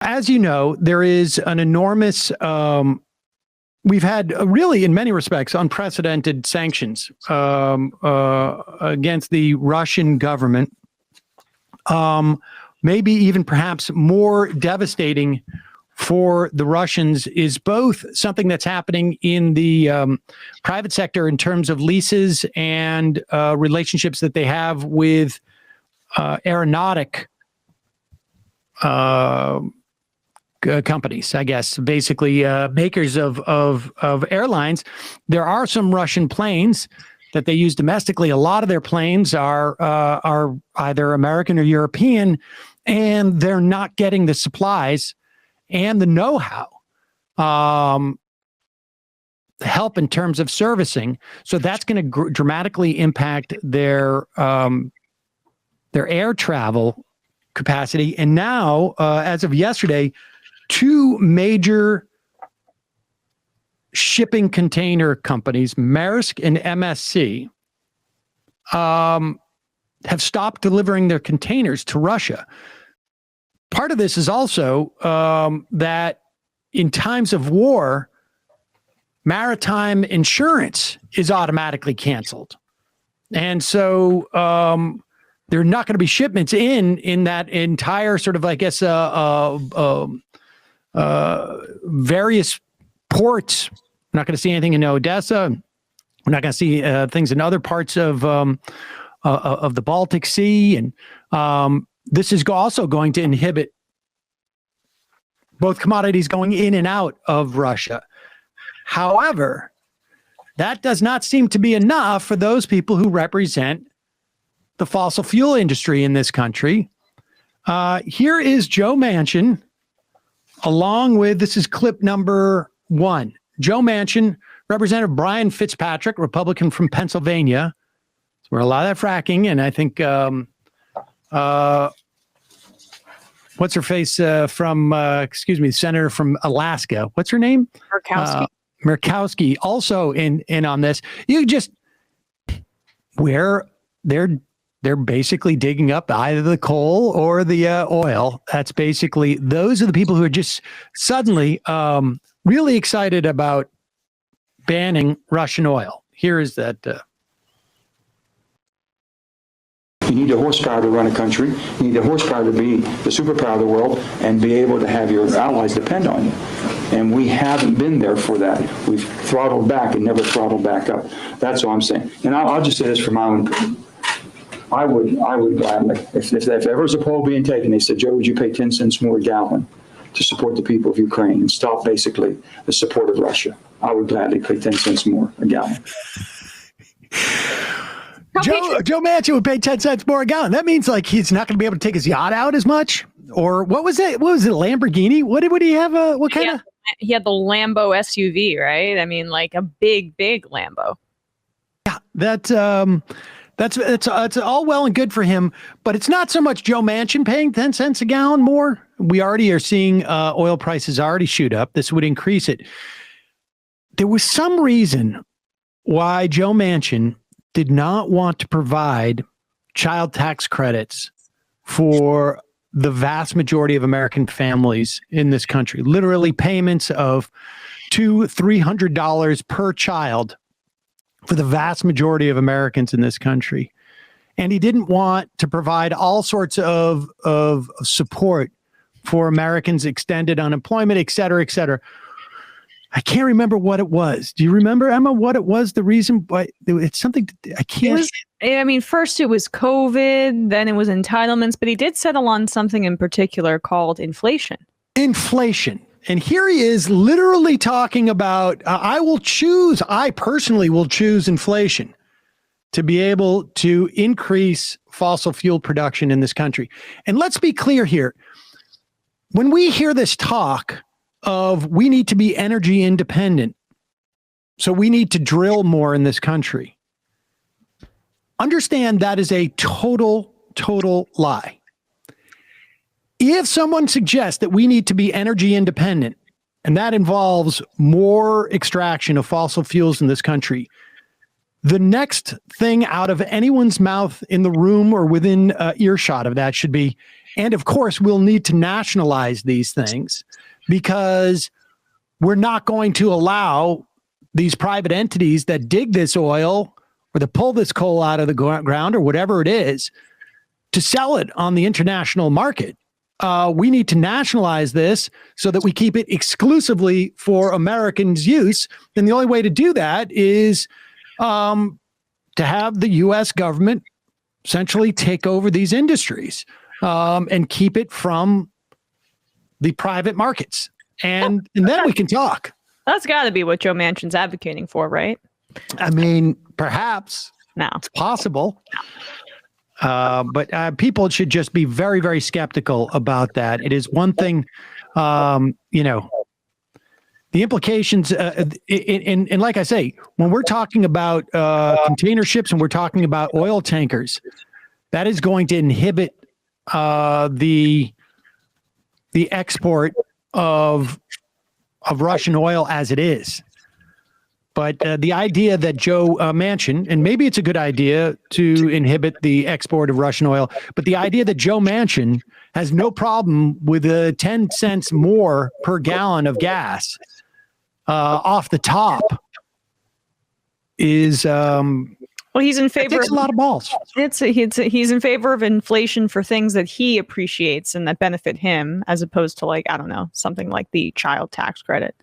as you know, there is an enormous, we've had really, in many respects, unprecedented sanctions against the Russian government. Maybe even perhaps more devastating for the Russians is both something that's happening in the private sector in terms of leases and relationships that they have with aeronautic companies, I guess, basically makers of airlines. There are some Russian planes that they use domestically. A lot of their planes are either American or European, and they're not getting the supplies and the know-how, help in terms of servicing. So that's going to dramatically impact their air travel capacity. And now, as of yesterday, two major shipping container companies, Maersk and MSC, have stopped delivering their containers to Russia. Part of this is also that in times of war, maritime insurance is automatically canceled. And so there are not going to be shipments in that entire sort of, I guess, various ports. We're not going to see anything in Odessa. We're not going to see things in other parts of the Baltic Sea. And this is also going to inhibit both commodities going in and out of Russia. However, that does not seem to be enough for those people who represent the fossil fuel industry in this country. Here is Joe Manchin, along with, this is clip number 1. Joe Manchin, Representative Brian Fitzpatrick, Republican from Pennsylvania. That's where a lot of that fracking, and I think what's her face from, senator from Alaska. What's her name? Murkowski also in on this. You just, where they're basically digging up either the coal or the oil. That's basically, those are the people who are just suddenly really excited about banning Russian oil. Here is that. You need the horsepower to run a country. You need the horsepower to be the superpower of the world and be able to have your allies depend on you. And we haven't been there for that. We've throttled back and never throttled back up. That's all I'm saying. And I'll just say this for my own. I would gladly, if ever was a poll being taken, they said, Joe, would you pay 10 cents more a gallon to support the people of Ukraine and stop basically the support of Russia? I would gladly pay 10 cents more a gallon. Joe Manchin would pay 10 cents more a gallon. That means like he's not going to be able to take his yacht out as much. Or what was it? What was it? Lamborghini? What did he have? What kind of? He had the Lambo SUV, right? I mean, like a big Lambo. Yeah, that's all well and good for him, but it's not so much Joe Manchin paying 10 cents a gallon more. We already are seeing oil prices already shoot up. This would increase it. There was some reason why Joe Manchin did not want to provide child tax credits for the vast majority of American families in this country. Literally payments of $200-300 per child for the vast majority of Americans in this country. And he didn't want to provide all sorts of support for Americans, extended unemployment, et cetera, et cetera. I can't remember what it was. Do you remember, Emma, what it was? The reason why? It's something I can't. First it was COVID, then it was entitlements, but he did settle on something in particular called inflation. Inflation. And here he is literally talking about, I personally will choose inflation to be able to increase fossil fuel production in this country. And let's be clear here. When we hear this talk of we need to be energy independent, so we need to drill more in this country, understand that is a total lie. If someone suggests that we need to be energy independent, and that involves more extraction of fossil fuels in this country, the next thing out of anyone's mouth in the room or within earshot of that should be, And of course, we'll need to nationalize these things because we're not going to allow these private entities that dig this oil or that pull this coal out of the ground or whatever it is to sell it on the international market. We need to nationalize this so that we keep it exclusively for Americans' use. And the only way to do that is to have the U.S. government essentially take over these industries and keep it from the private markets. And then we can talk. That's got to be what Joe Manchin's advocating for, right? I mean, perhaps. No. It's possible. But people should just be very, very skeptical about that. It is one thing, the implications, and like I say, when we're talking about container ships and we're talking about oil tankers, that is going to inhibit the export of Russian oil as it is. But the idea that Joe Manchin, and maybe it's a good idea to inhibit the export of Russian oil, but the idea that Joe Manchin has no problem with 10 cents more per gallon of gas off the top is well, he's in favor. It takes a lot of balls. He's in favor of inflation for things that he appreciates and that benefit him, as opposed to, like, I don't know, something like the child tax credit.